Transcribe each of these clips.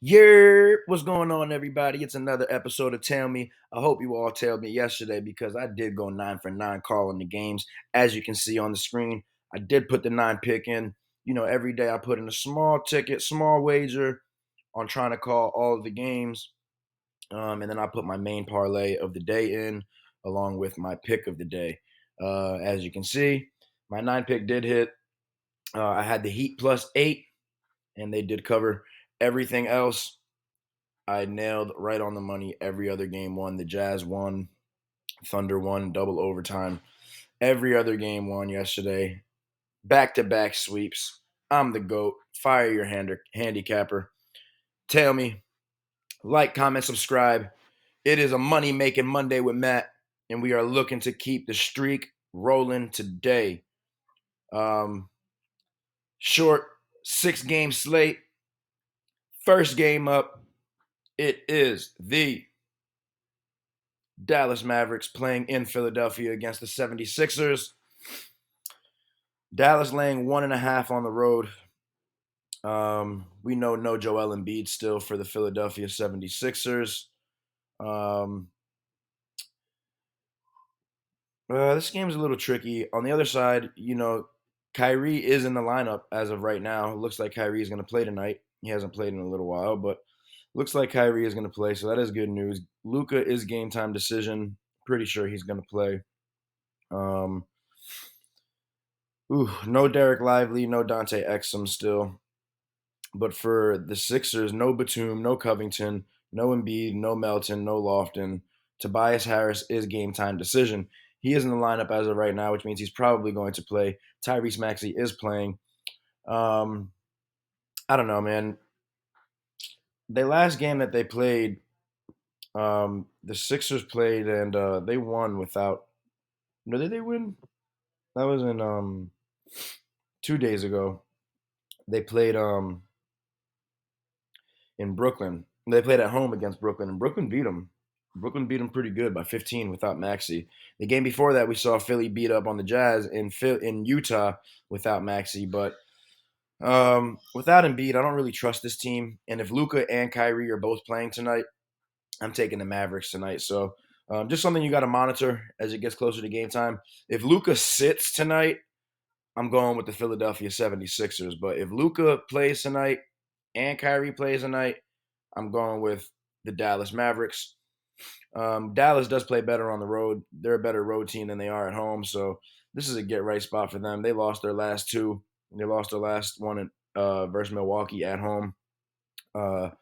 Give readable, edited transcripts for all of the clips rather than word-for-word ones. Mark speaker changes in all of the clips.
Speaker 1: What's going on, everybody? It's another episode of Tell Me. I hope you all tailed me yesterday because I did go 9 for 9 calling the games. As you can see on the screen, I did put the 9 pick in. Every day I put in a small ticket, small wager on trying to call all of the games. And then I put my main parlay of the day in along with my pick of the day. As you can see, my 9 pick did hit. I had the Heat +8, and they did cover everything else. I nailed right on the money. Every other game won. The Jazz won. Thunder won. Double overtime. Every other game won yesterday. Back to back sweeps. I'm the GOAT. Fire your handicapper. Tell me. Like, comment, subscribe. It is a money making Monday with Matt, and we are looking to keep the streak rolling today. Short 6 game slate. First game up, it is the Dallas Mavericks playing in Philadelphia against the 76ers. Dallas laying 1.5 on the road. We know no Joel Embiid still for the Philadelphia 76ers. This game's a little tricky. On the other side, Kyrie is in the lineup as of right now. It looks like Kyrie is going to play tonight. He hasn't played in a little while, but looks like Kyrie is going to play, so that is good news. Luka is game time decision. Pretty sure he's going to play. Um, no Derek Lively, no Dante Exum still. But for the Sixers, no Batum, no Covington, no Embiid, no Melton, no Lofton. Tobias Harris is game time decision. He is in the lineup as of right now, which means he's probably going to play. Tyrese Maxey is playing. I don't know, man. The last game that they played, the Sixers played and they won without. No, did they win? That was in 2 days ago. They played in Brooklyn. They played at home against Brooklyn, and Brooklyn beat them. Brooklyn beat them pretty good by 15 without Maxey. The game before that, we saw Philly beat up on the Jazz in Utah without Maxey. But without Embiid, I don't really trust this team. And if Luka and Kyrie are both playing tonight, I'm taking the Mavericks tonight. So just something you got to monitor as it gets closer to game time. If Luka sits tonight, I'm going with the Philadelphia 76ers. But if Luka plays tonight and Kyrie plays tonight, I'm going with the Dallas Mavericks. Dallas does play better on the road. They're a better road team than they are at home. So this is a get right spot for them. They lost their last two. They lost their last one versus Milwaukee at home. So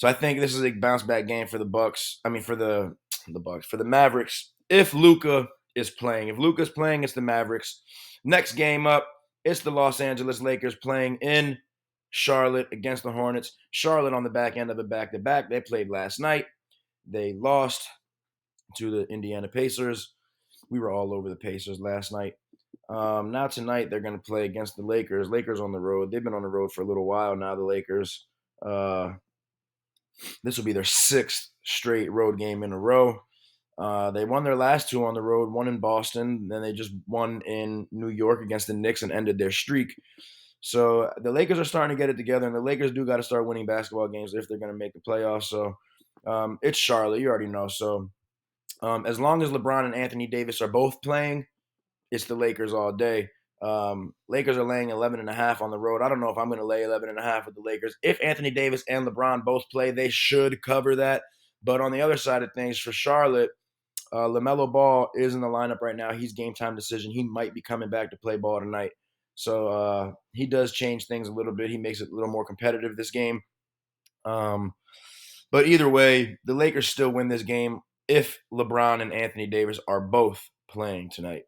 Speaker 1: I think this is a bounce back game for the Bucks. I mean for the Bucks, for the Mavericks. If Luka is playing, if Luka's playing, it's the Mavericks. Next game up, it's the Los Angeles Lakers playing in Charlotte against the Hornets. Charlotte on the back end of a back-to-back. They played last night. They lost to the Indiana Pacers. We were all over the Pacers last night. Now tonight they're going to play against the Lakers. Lakers on the road. They've been on the road for a little while now. The Lakers. This will be their sixth straight road game in a row. They won their last two on the road, one in Boston, then they just won in New York against the Knicks and ended their streak. So the Lakers are starting to get it together, and the Lakers do got to start winning basketball games if they're going to make the playoffs. So it's Charlotte, you already know. So as long as LeBron and Anthony Davis are both playing, it's the Lakers all day. Lakers are laying 11.5 on the road. I don't know if I'm going to lay 11.5 with the Lakers. If Anthony Davis and LeBron both play, they should cover that. But on the other side of things, for Charlotte, LaMelo Ball is in the lineup right now. He's game time decision. He might be coming back to play ball tonight. So he does change things a little bit. He makes it a little more competitive this game. But either way, the Lakers still win this game if LeBron and Anthony Davis are both playing tonight.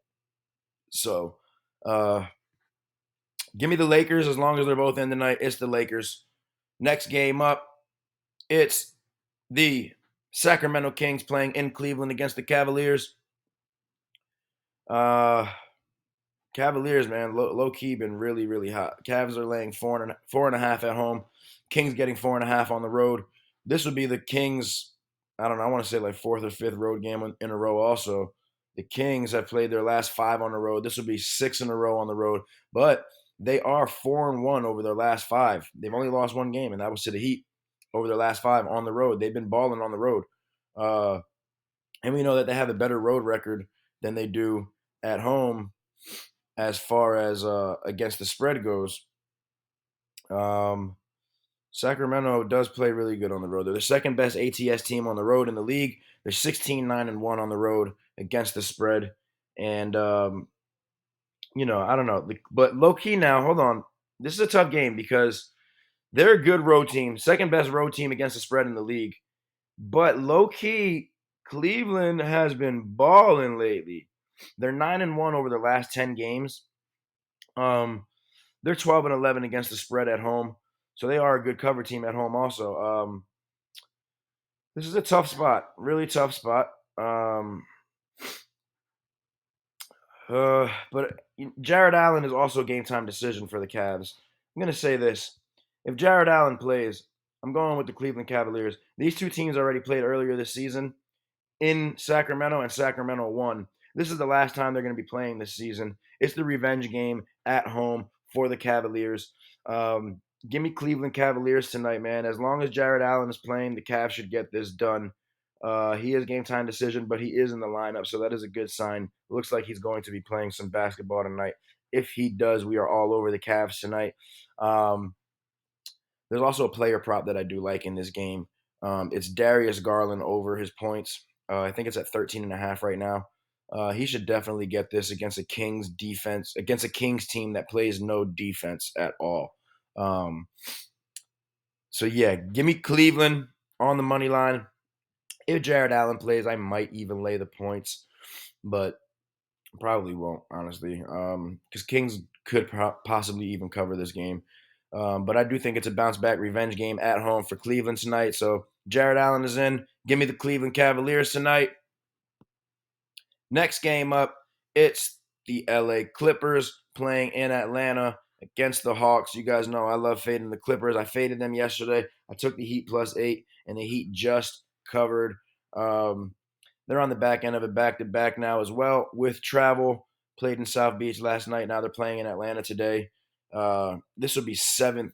Speaker 1: So give me the Lakers as long as they're both in tonight. It's the Lakers. Next game up, it's the Sacramento Kings playing in Cleveland against the Cavaliers. Cavaliers, man, low key been really, really hot. Cavs are laying 4.5 at home. Kings getting 4.5 on the road. This would be the Kings. I don't know. I want to say like fourth or fifth road game in a row. Also, the Kings have played their last 5 on the road. This would be 6 in a row on the road. But they are 4-1 over their last 5. They've only lost one game, and that was to the Heat. over their last 5 on the road. They've been balling on the road. Uh, and we know that they have a better road record than they do at home as far as against the spread goes. Um, Sacramento does play really good on the road. They're the second best ATS team on the road in the league. They're 16-9-1 on the road against the spread. And I don't know. But low key now, hold on. This is a tough game because they're a good road team, second best road team against the spread in the league. But low key, Cleveland has been balling lately. They're 9-1 over their last 10 games. They're 12-11 against the spread at home. So they are a good cover team at home also. This is a tough spot, really tough spot. But Jared Allen is also a game time decision for the Cavs. I'm going to say this. If Jared Allen plays, I'm going with the Cleveland Cavaliers. These two teams already played earlier this season in Sacramento, and Sacramento won. This is the last time they're going to be playing this season. It's the revenge game at home for the Cavaliers. Give me Cleveland Cavaliers tonight, man. As long as Jared Allen is playing, the Cavs should get this done. He is game time decision, but he is in the lineup, so that is a good sign. It looks like he's going to be playing some basketball tonight. If he does, we are all over the Cavs tonight. There's also a player prop that I do like in this game. It's Darius Garland over his points. I think it's at 13.5 right now. He should definitely get this against a Kings defense, against a Kings team that plays no defense at all. So yeah, give me Cleveland on the money line. If Jared Allen plays, I might even lay the points, but probably won't, honestly, because Kings could possibly even cover this game. But I do think it's a bounce back revenge game at home for Cleveland tonight. So Jared Allen is in. Give me the Cleveland Cavaliers tonight. Next game up, it's the LA Clippers playing in Atlanta against the Hawks. You guys know I love fading the Clippers. I faded them yesterday. I took the Heat +8, and the Heat just covered. They're on the back end of it back-to-back now as well with travel. Played in South Beach last night. Now they're playing in Atlanta today. This will be seven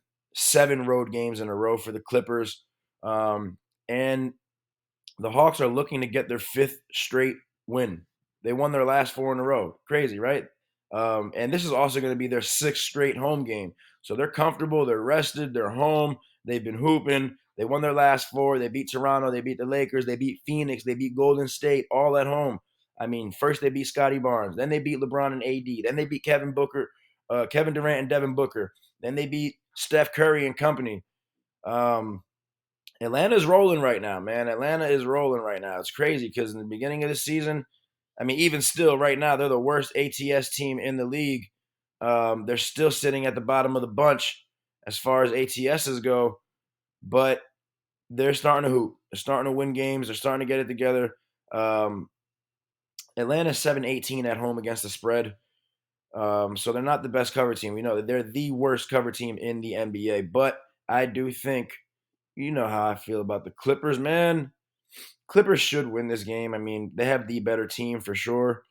Speaker 1: road games in a row for the Clippers. And the Hawks are looking to get their 5th straight win. They won their last 4 in a row. Crazy, right? And this is also going to be their 6th straight home game. So they're comfortable. They're rested. They're home. They've been hooping. They won their last 4. They beat Toronto. They beat the Lakers. They beat Phoenix. They beat Golden State, all at home. I mean, first they beat Scotty Barnes. Then they beat LeBron and AD. Then they beat Kevin Durant and Devin Booker. Then they beat Steph Curry and company. Atlanta's rolling right now, man. Atlanta is rolling right now. It's crazy because in the beginning of the season, I mean, even still, right now, they're the worst ATS team in the league. They're still sitting at the bottom of the bunch as far as ATSs go, but they're starting to hoop. They're starting to win games. They're starting to get it together. Atlanta's 7-18 at home against the spread. So they're not the best cover team. We know that they're the worst cover team in the NBA, but I do think, you know how I feel about the Clippers, man. Clippers should win this game. I mean, they have the better team for sure.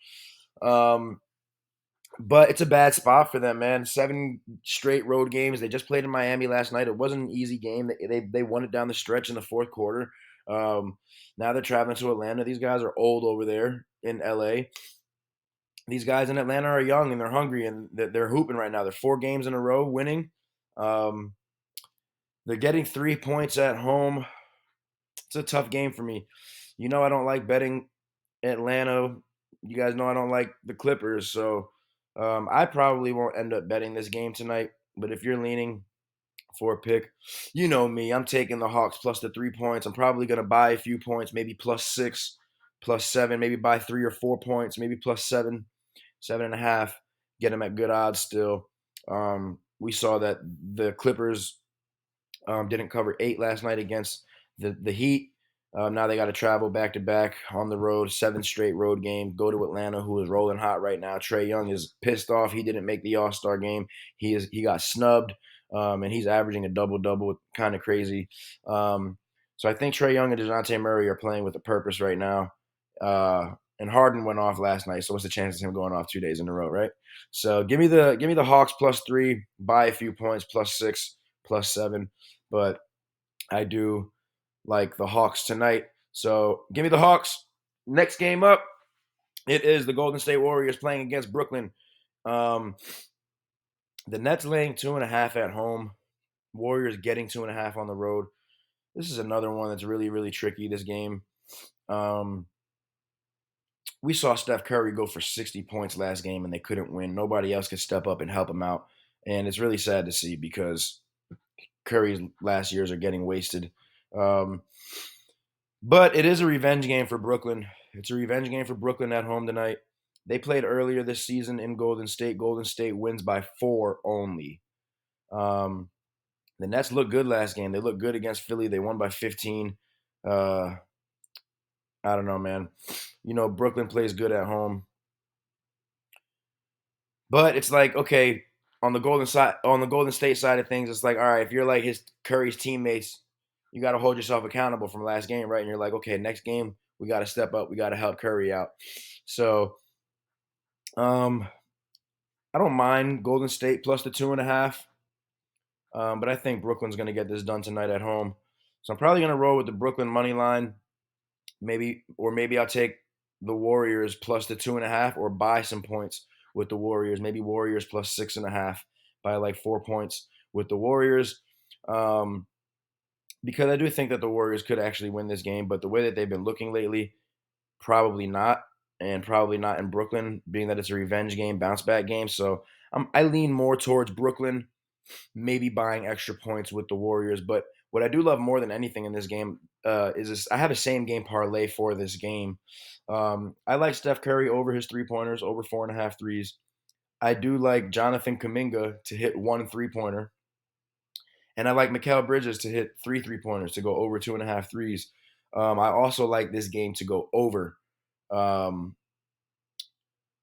Speaker 1: But it's a bad spot for them, man. 7 straight road games. They just played in Miami last night. It wasn't an easy game. They won it down the stretch in the 4th quarter. Now they're traveling to Atlanta. These guys are old over there in LA. These guys in Atlanta are young and they're hungry and they're hooping right now. They're 4 games in a row winning. They're getting 3 points at home. It's a tough game for me. You know I don't like betting Atlanta. You guys know I don't like the Clippers, so I probably won't end up betting this game tonight. But if you're leaning for a pick, you know me. I'm taking the Hawks plus the 3 points. I'm probably going to buy a few points, maybe +6, +7, maybe buy 3 or 4 points, maybe +7, 7.5. Get them at good odds still. We saw that the Clippers didn't cover 8 last night against the Heat. Now they got to travel back-to-back on the road, 7 straight road games, go to Atlanta, who is rolling hot right now. Trae Young is pissed off. He didn't make the All-Star game. He got snubbed, and he's averaging a double-double, kind of crazy. So I think Trae Young and DeJounte Murray are playing with a purpose right now. And Harden went off last night, so what's the chances of him going off 2 days in a row, right? So give me the Hawks +3, buy a few points, +6, +7. But I do like the Hawks tonight. So give me the Hawks. Next game up, it is the Golden State Warriors playing against Brooklyn. Um, the Nets laying 2.5 at home. Warriors getting 2.5 on the road. This is another one that's really, really tricky. This game. Um, we saw Steph Curry go for 60 points last game and they couldn't win. Nobody else could step up and help him out. And it's really sad to see because Curry's last years are getting wasted. Um, but it is a revenge game for Brooklyn. It's a revenge game for Brooklyn at home tonight. They played earlier this season in Golden State. Golden State wins by 4 only. Um, the Nets looked good last game. They looked good against Philly. They won by 15. Uh, I don't know, man. Brooklyn plays good at home. But it's like, okay, on the Golden State side of things, it's like, all right, if you're like his Curry's teammates, you got to hold yourself accountable from last game, right? And you're like, okay, next game we got to step up, we got to help Curry out. So, um, I don't mind Golden State plus the 2.5, but I think Brooklyn's going to get this done tonight at home. So I'm probably going to roll with the Brooklyn money line, maybe I'll take the Warriors plus the 2.5 or buy some points with the Warriors. Maybe Warriors plus 6.5 by like 4 points with the Warriors. Um, because I do think that the Warriors could actually win this game, but the way that they've been looking lately, probably not, and probably not in Brooklyn, being that it's a revenge game, bounce back game. So I lean more towards Brooklyn, maybe buying extra points with the Warriors. But what I do love more than anything in this game is this. I have a same game parlay for this game. I like Steph Curry over his 3 pointers, over 4.5 threes. I do like Jonathan Kuminga to hit 1 3 pointer. And I like Mikal Bridges to hit 3 3 pointers to go over 2.5 threes. I also like this game to go over. Um,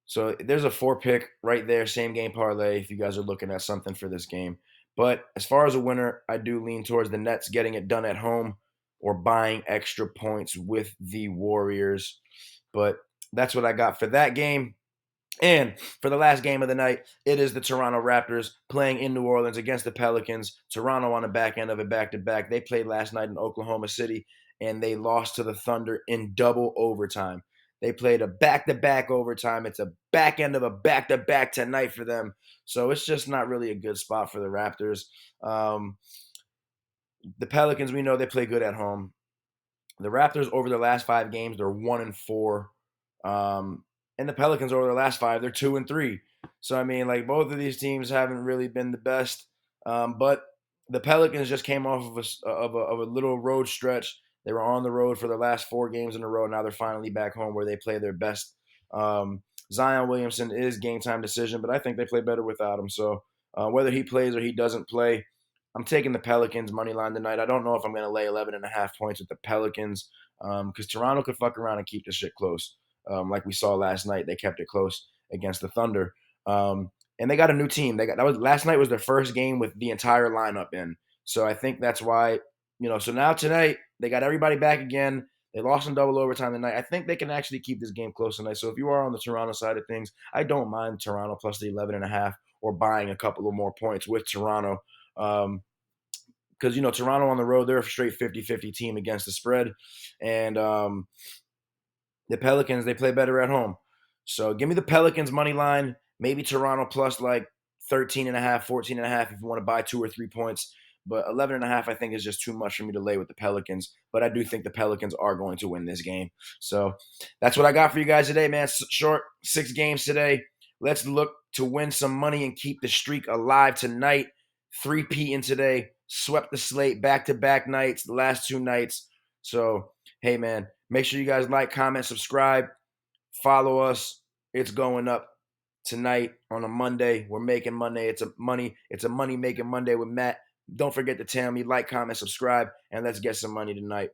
Speaker 1: so there's a 4 pick right there, same game parlay if you guys are looking at something for this game. But as far as a winner, I do lean towards the Nets getting it done at home or buying extra points with the Warriors. But that's what I got for that game. And for the last game of the night, it is the Toronto Raptors playing in New Orleans against the Pelicans. Toronto on the back end of it back to back. They played last night in Oklahoma City and they lost to the Thunder in double overtime. They played a back to back overtime. It's a back end of a back to back tonight for them. So it's just not really a good spot for the Raptors. Um, the Pelicans, we know they play good at home. The Raptors over their last 5 games, they're 1-4. And the Pelicans over their last 5, they're 2-3. So I mean, like both of these teams haven't really been the best. But the Pelicans just came off of a little road stretch. They were on the road for the last 4 games in a row. Now they're finally back home where they play their best. Zion Williamson is game time decision, but I think they play better without him. So whether he plays or he doesn't play, I'm taking the Pelicans money line tonight. I don't know if I'm going to lay 11.5 points with the Pelicans because Toronto could fuck around and keep this shit close. Like we saw last night, they kept it close against the Thunder. And they got a new team. Last night was their first game with the entire lineup in. So I think that's why, so now tonight they got everybody back again. They lost in double overtime tonight. I think they can actually keep this game close tonight. So if you are on the Toronto side of things, I don't mind Toronto plus the 11.5 or buying a couple of more points with Toronto. Because, Toronto on the road, they're a straight 50-50 team against the spread. And the Pelicans, they play better at home. So give me the Pelicans money line, maybe Toronto plus like 13.5, 14.5 if you want to buy 2 or 3 points. But 11.5, I think, is just too much for me to lay with the Pelicans. But I do think the Pelicans are going to win this game. So that's what I got for you guys today, man. Short 6 games today. Let's look to win some money and keep the streak alive tonight. 3-peating today. Swept the slate back-to-back nights, the last 2 nights. So, hey, man, make sure you guys like, comment, subscribe, follow us. It's going up tonight on a Monday. We're making Monday. It's a money making Monday with Matt. Don't forget to tell me, like, comment, subscribe, and let's get some money tonight.